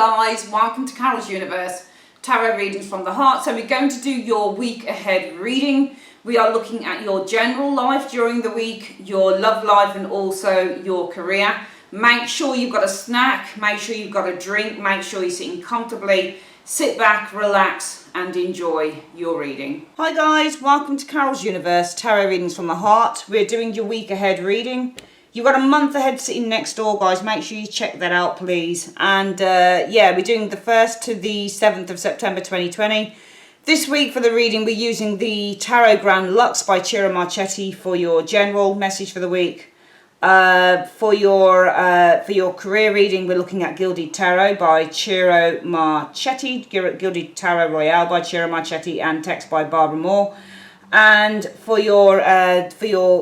guys, welcome to Carol's Universe, tarot readings from the heart. So we're going to do your week ahead reading. We are looking at your general life during the week, your love life and also your career. Make sure you've got a snack, make sure you've got a drink, make sure you're sitting comfortably. Sit back, relax and enjoy your reading. Hi guys, welcome to Carol's Universe, tarot readings from the heart. We're doing your week ahead reading. You've got a month ahead sitting next door, guys. Make sure you check that out, please. And yeah, we're doing the 1st to the 7th of September 2020. This week for the reading, we're using the Tarot Grand Luxe by Ciro Marchetti for your general message for the week. For your career reading, we're looking at Gilded Tarot by Ciro Marchetti, Gilded Tarot Royale by Ciro Marchetti, and text by Barbara Moore. And for your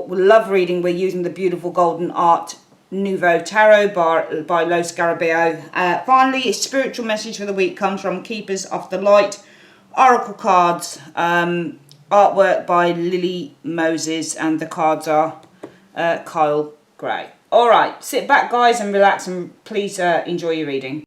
love reading, we're using the beautiful Golden Art Nouveau Tarot by Lo Scarabeo. Finally, a spiritual message for the week comes from Keepers of the Light, Oracle cards, artwork by Lily Moses, and the cards are Kyle Gray. All right, sit back, guys, and relax, and please enjoy your reading.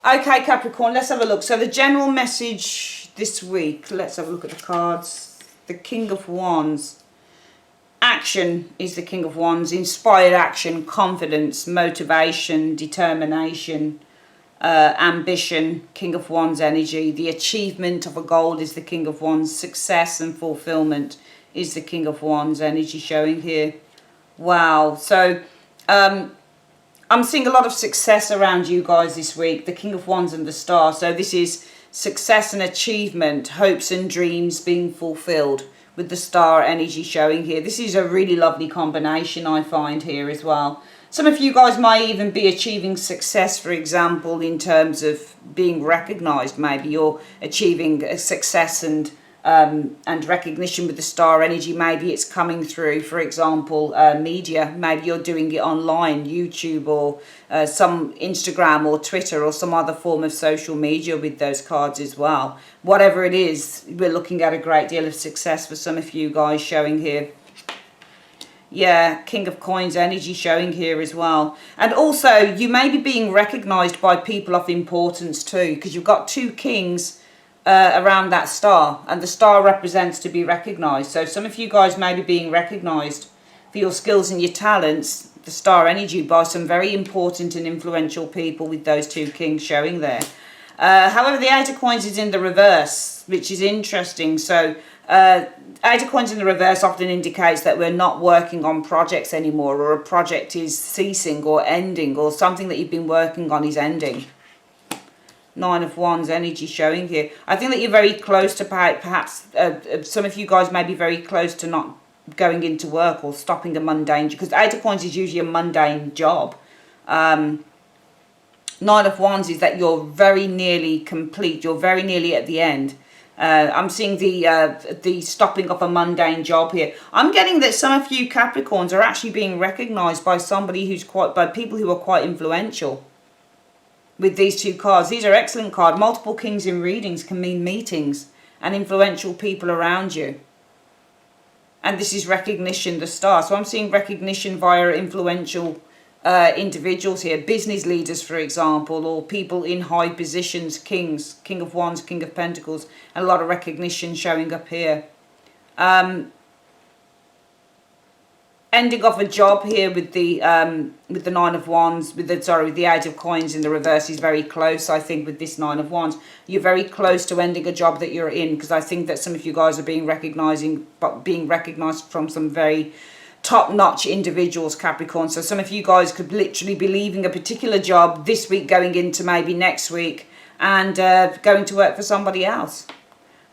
Okay, Capricorn, let's have a look. So the general message this week, let's have a look at the cards. The King of Wands. Action is the King of Wands. Inspired action, confidence, motivation, determination, ambition, King of Wands energy. The achievement of a goal is the King of Wands. Success and fulfillment is the King of Wands energy showing here. Wow. So, I'm seeing a lot of success around you guys this week. The King of Wands and the Star. So this is success and achievement, hopes and dreams being fulfilled with the Star energy showing here. This is a really lovely combination I find here as well. Some of you guys might even be achieving success, for example, in terms of being recognized. Maybe you're achieving a success and recognition with the Star energy. Maybe it's coming through, for example, media. Maybe you're doing it online, YouTube, or some Instagram or Twitter or some other form of social media with those cards as well. Whatever it is, we're looking at a great deal of success for some of you guys showing here. Yeah, King of Coins energy showing here as well. And also, you may be being recognized by people of importance too, because you've got two kings around that star, and the star represents to be recognized. So some of you guys may be being recognized for your skills and your talents, the Star energy, by some very important and influential people with those two kings showing there. However, the Eight of Coins is in the reverse, which is interesting. So Eight of Coins in the reverse often indicates that we're not working on projects anymore, or a project is ceasing or ending, or something that you've been working on is ending. Nine of Wands energy showing here. I think that you're very close to perhaps some of you guys may be very close to not going into work or stopping the mundane, because Eight of Coins is usually a mundane job. Nine of Wands is that you're very nearly complete. You're very nearly at the end. I'm seeing the stopping of a mundane job here. I'm getting that some of you Capricorns are actually being recognized by somebody by people who are quite influential. With these two cards, these are excellent cards. Multiple kings in readings can mean meetings and influential people around you. And this is recognition, the Star. So I'm seeing recognition via influential individuals here. Business leaders, for example, or people in high positions, kings, King of Wands, King of Pentacles. And a lot of recognition showing up here. Ending off a job here with the Nine of Wands, with the Eight of Coins in the reverse is very close. I think with this Nine of Wands, you're very close to ending a job that you're in, because I think that some of you guys are being recognized from some very top-notch individuals, Capricorn. So some of you guys could literally be leaving a particular job this week, going into maybe next week, and going to work for somebody else.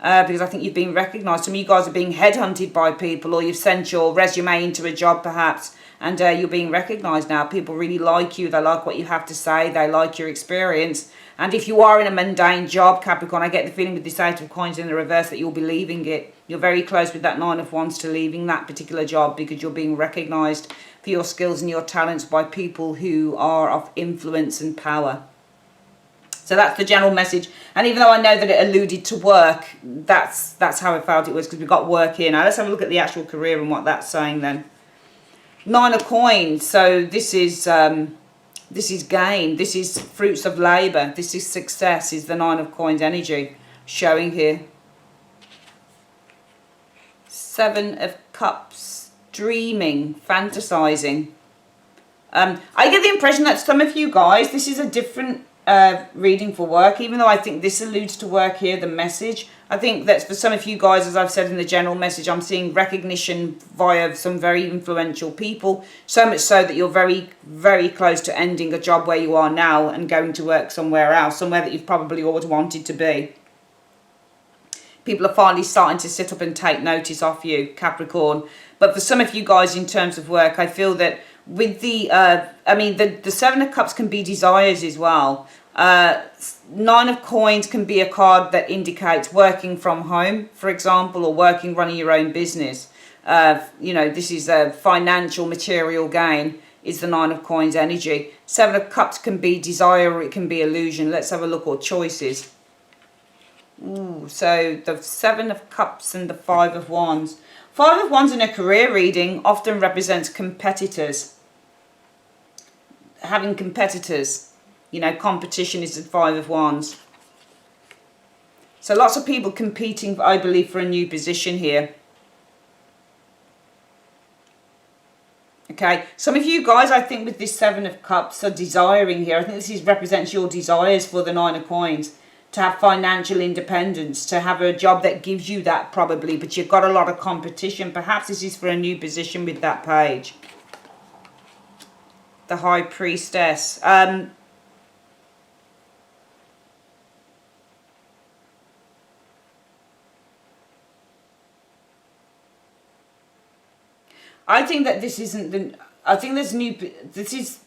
Because I think you've been recognised. Some of you guys are being headhunted by people, or you've sent your resume into a job perhaps, and you're being recognised now. People really like you. They like what you have to say. They like your experience. And if you are in a mundane job, Capricorn, I get the feeling with this Eight of Coins in the reverse that you'll be leaving it. You're very close with that Nine of Wands to leaving that particular job, because you're being recognised for your skills and your talents by people who are of influence and power. So that's the general message. And even though I know that it alluded to work, that's how I felt it was, because we've got work here. Now let's have a look at the actual career and what that's saying then. 9 of coins. So this is gain. This is fruits of labour. This is success, is the 9 of coins energy showing here. 7 of cups. Dreaming, fantasising. I get the impression that some of you guys, this is a different reading for work, even though I think this alludes to work here, the message. I think that for some of you guys, as I've said in the general message, I'm seeing recognition via some very influential people, so much so that you're very, very close to ending a job where you are now and going to work somewhere else, somewhere that you've probably always wanted to be. People are finally starting to sit up and take notice of you, Capricorn. But for some of you guys in terms of work, I feel that with the, the 7 of Cups can be desires as well. 9 of Coins can be a card that indicates working from home, for example, or running your own business. This is a financial, material gain, is the 9 of Coins energy. 7 of Cups can be desire, or it can be illusion. Let's have a look, or choices. Ooh, so the 7 of Cups and the 5 of Wands. 5 of Wands in a career reading often represents competitors. Having competitors. Competition is the 5 of Wands. So lots of people competing, I believe, for a new position here. Okay, some of you guys, I think with this 7 of Cups are desiring here. I think this represents your desires for the 9 of Coins. To have financial independence, to have a job that gives you that probably, but you've got a lot of competition. Perhaps this is for a new position with that page. The High Priestess. I think that this isn't the, I think this is,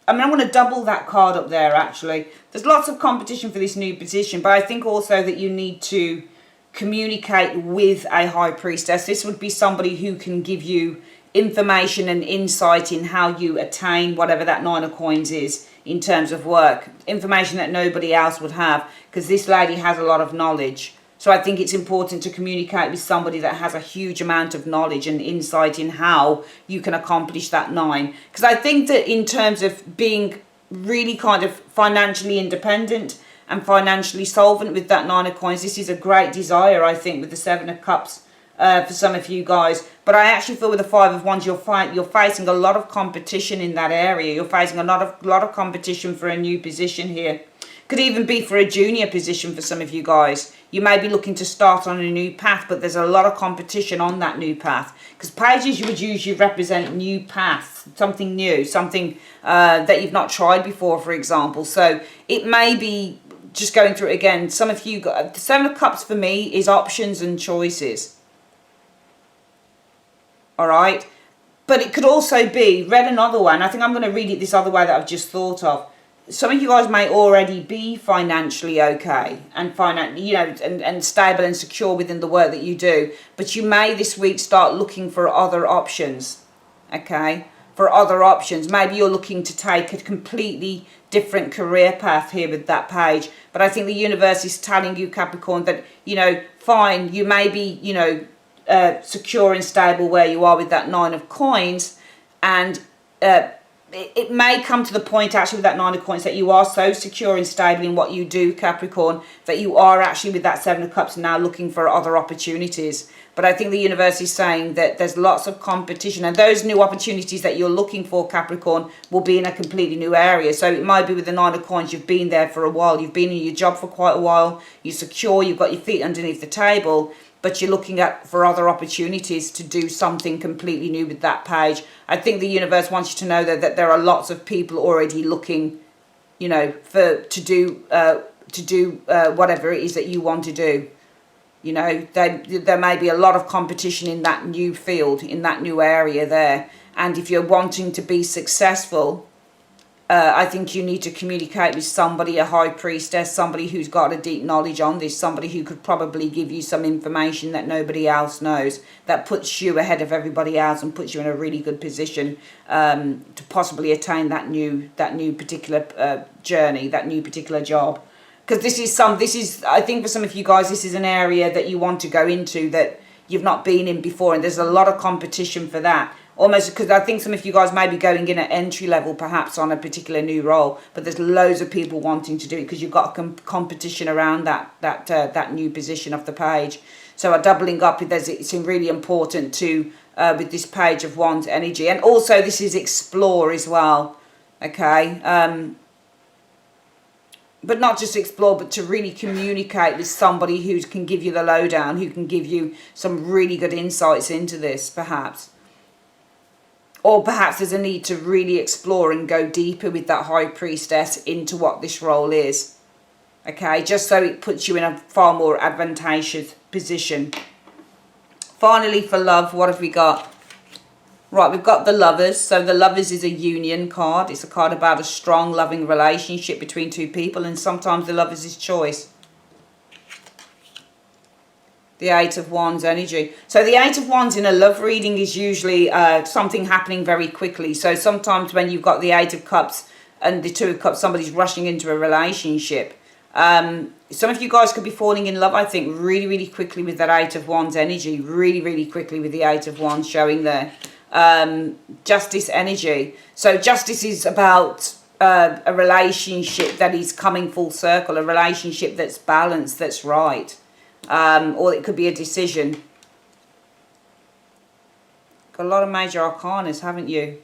I'm going to double that card up there actually. There's lots of competition for this new position, but I think also that you need to communicate with a High Priestess. This would be somebody who can give you information and insight in how you attain whatever that 9 of Coins is in terms of work. Information that nobody else would have, because this lady has a lot of knowledge. So I think it's important to communicate with somebody that has a huge amount of knowledge and insight in how you can accomplish that 9. Because I think that in terms of being really kind of financially independent and financially solvent with that 9 of Coins, this is a great desire, I think, with the 7 of Cups for some of you guys. But I actually feel with the 5 of Wands, you're facing a lot of competition in that area. You're facing a lot of competition for a new position here. Could even be for a junior position for some of you guys. You may be looking to start on a new path, but there's a lot of competition on that new path. Because pages you would usually represent new paths, something new, something that you've not tried before, for example. So it may be, just going through it again, some of you, the 7 of Cups for me is options and choices. All right? But it could also be, read another one. I think I'm going to read it this other way that I've just thought of. Some of you guys may already be financially okay and and stable and secure within the work that you do, but you may this week start looking for other options. Okay, for other options. Maybe you're looking to take a completely different career path here with that page. But I think the universe is telling you, Capricorn, that fine, you may be secure and stable where you are with that 9 of Coins, and it may come to the point actually with that 9 of Coins that you are so secure and stable in what you do, Capricorn, that you are actually with that 7 of Cups now looking for other opportunities. But I think the universe is saying that there's lots of competition, and those new opportunities that you're looking for, Capricorn, will be in a completely new area. So it might be with the 9 of Coins, you've been there for a while, you've been in your job for quite a while, you're secure, you've got your feet underneath the table, but you're looking for other opportunities to do something completely new with that page. I think the universe wants you to know that there are lots of people already looking, to do whatever it is that you want to do. There may be a lot of competition in that new field, in that new area there. And if you're wanting to be successful, I think you need to communicate with somebody, a High Priestess, somebody who's got a deep knowledge on this, somebody who could probably give you some information that nobody else knows, that puts you ahead of everybody else and puts you in a really good position to possibly attain that new particular journey, that new particular job. because this is, I think for some of you guys, this is an area that you want to go into that you've not been in before, and there's a lot of competition for that. Almost because I think some of you guys may be going in at entry level, perhaps on a particular new role, but there's loads of people wanting to do it because you've got a competition around that new position of the page. So doubling up, it's really important to with this page of Wands energy, and also this is explore as well. Okay. But not just explore, but to really communicate with somebody who can give you the lowdown, who can give you some really good insights into this, perhaps. Or perhaps there's a need to really explore and go deeper with that High Priestess into what this role is. Okay, just so it puts you in a far more advantageous position. Finally, for love, what have we got? Right, we've got the Lovers. So the Lovers is a union card. It's a card about a strong, loving relationship between two people. And sometimes the Lovers is choice. The Eight of Wands energy. So the Eight of Wands in a love reading is usually something happening very quickly. So sometimes when you've got the Eight of Cups and the Two of Cups, somebody's rushing into a relationship. Some of you guys could be falling in love, I think, really, really quickly with that Eight of Wands energy. Really, really quickly with the Eight of Wands showing there. Justice energy. So justice is about a relationship that is coming full circle, a relationship that's balanced, that's right. Or it could be a decision. Got a lot of major arcanas, haven't you?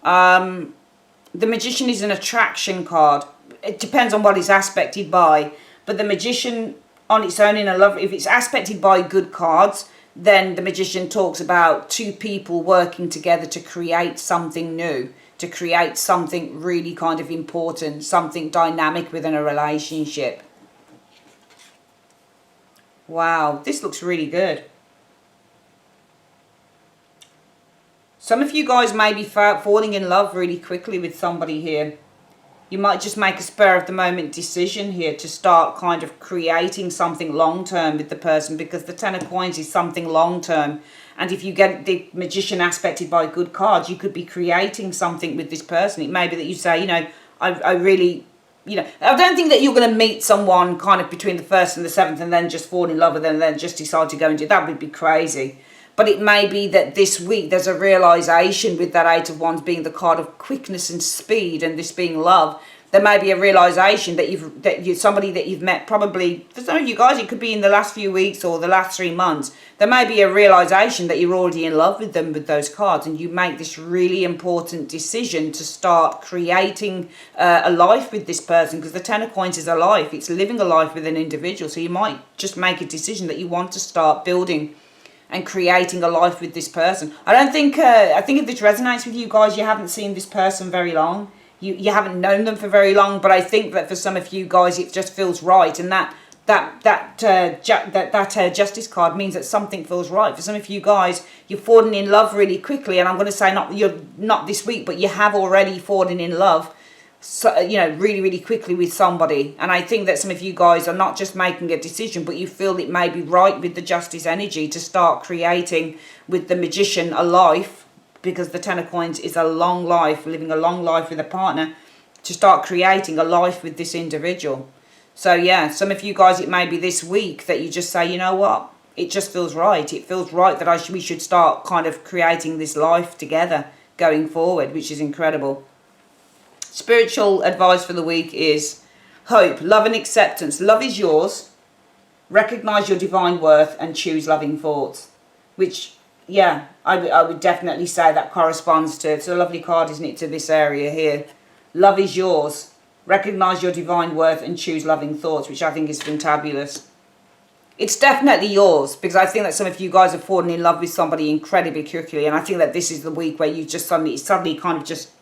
The Magician is an attraction card. It depends on what it's aspected by. But the Magician on its own in a love, if it's aspected by good cards, then the Magician talks about two people working together to create something new, to create something really kind of important, something dynamic within a relationship. Wow, this looks really good. Some of you guys may be falling in love really quickly with somebody here. You might just make a spur of the moment decision here to start kind of creating something long term with the person, because the Ten of Coins is something long term. And if you get the Magician aspected by good cards, you could be creating something with this person. It may be that you say, you know, I really, you know, I don't think that you're going to meet someone kind of between the 1st and the 7th and then just fall in love with them and then just decide to go and do that. Would be crazy. But it may be that this week there's a realisation with that Eight of Wands being the card of quickness and speed, and this being love. There may be a realisation that you're somebody that you've met, probably, for some of you guys, it could be in the last few weeks or the last 3 months. There may be a realisation that you're already in love with them with those cards, and you make this really important decision to start creating a life with this person, because the Ten of Coins is a life. It's living a life with an individual. So you might just make a decision that you want to start building and creating a life with this person. I think if this resonates with you guys, you haven't seen this person very long. You haven't known them for very long, but I think that for some of you guys, it just feels right, and that Justice card means that something feels right. For some of you guys, you're falling in love really quickly, and I'm going to say not this week, but you have already fallen in love. So, you know, really, really quickly with somebody. And I think that some of you guys are not just making a decision, but you feel it may be right with the Justice energy to start creating with the Magician a life, because the Ten of Coins is a long life, living a long life with a partner, to start creating a life with this individual. So yeah, some of you guys, it may be this week that you just say, you know what, it just feels right. It feels right that we should start kind of creating this life together going forward, which is incredible. Spiritual advice for the week is hope, love and acceptance. Love is yours. Recognise your divine worth and choose loving thoughts. Which, yeah, I would definitely say that corresponds to, it's a lovely card, isn't it, to this area here. Love is yours. Recognise your divine worth and choose loving thoughts, which I think is fantabulous. It's definitely yours, because I think that some of you guys have fallen in love with somebody incredibly quickly, and I think that this is the week where you just suddenly kind of just,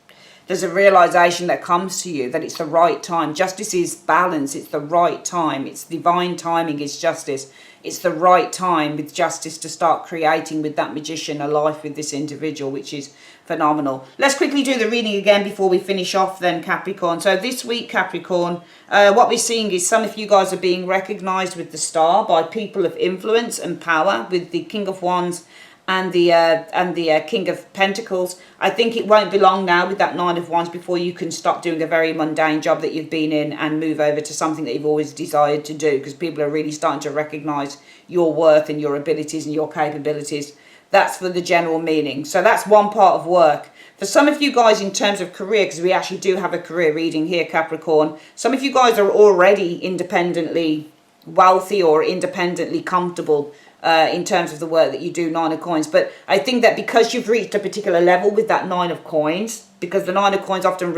there's a realisation that comes to you that it's the right time. Justice is balance. It's the right time. It's divine timing is justice. It's the right time with justice to start creating with that Magician a life with this individual, which is phenomenal. Let's quickly do the reading again before we finish off then, Capricorn. So this week, Capricorn, what we're seeing is some of you guys are being recognised with the Star by people of influence and power, with the King of Wands and the King of Pentacles. I think it won't be long now with that Nine of Wands before you can stop doing a very mundane job that you've been in and move over to something that you've always desired to do, because people are really starting to recognize your worth and your abilities and your capabilities. That's for the general meaning. So that's one part of work. For some of you guys, in terms of career, because we actually do have a career reading here, Capricorn, some of you guys are already independently wealthy or independently comfortable in terms of the work that you do, Nine of Coins. But I think that because you've reached a particular level with that Nine of Coins, because the Nine of Coins often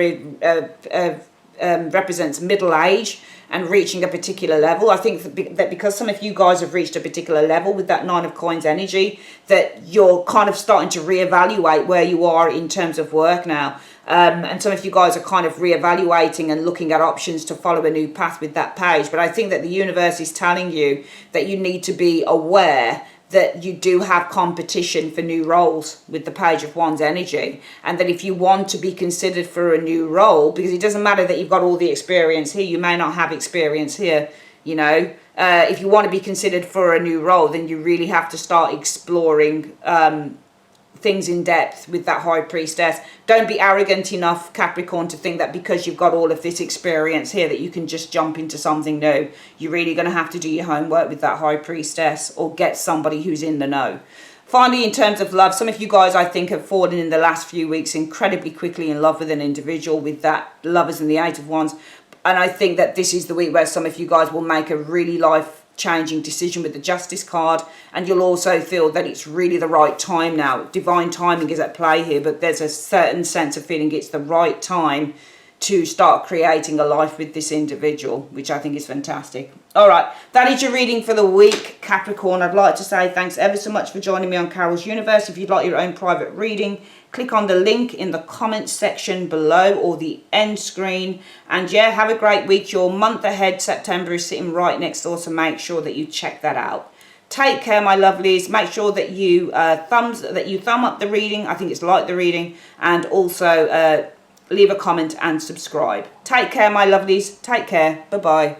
represents middle age and reaching a particular level. I think that because some of you guys have reached a particular level with that Nine of Coins energy, that you're kind of starting to reevaluate where you are in terms of work now. And some of you guys are kind of reevaluating and looking at options to follow a new path with that page. But I think that the universe is telling you that you need to be aware that you do have competition for new roles with the Page of Wands energy, and that if you want to be considered for a new role, because it doesn't matter that you've got all the experience here, you may not have experience here, you know, if you want to be considered for a new role, then you really have to start exploring things in depth with that High Priestess. Don't be arrogant enough, Capricorn, to think that because you've got all of this experience here that you can just jump into something new. You're really going to have to do your homework with that High Priestess, or get somebody who's in the know. Finally, in terms of love, some of you guys, I think, have fallen in the last few weeks incredibly quickly in love with an individual, with that Lovers and the Eight of Wands. And I think that this is the week where some of you guys will make a really life-changing decision with the Justice card, and you'll also feel that it's really the right time now. Divine timing is at play here, but there's a certain sense of feeling it's the right time to start creating a life with this individual, which I think is fantastic. All right, that is your reading for the week, Capricorn. I'd like to say thanks ever so much for joining me on Carol's Universe. If you'd like your own private reading, click on the link in the comments section below or the end screen. And yeah, have a great week. Your month ahead, September, is sitting right next door, so make sure that you check that out. Take care, my lovelies. Make sure that you thumb up the reading. I think it's like the reading, and also leave a comment and subscribe. Take care, my lovelies. Take care. Bye bye.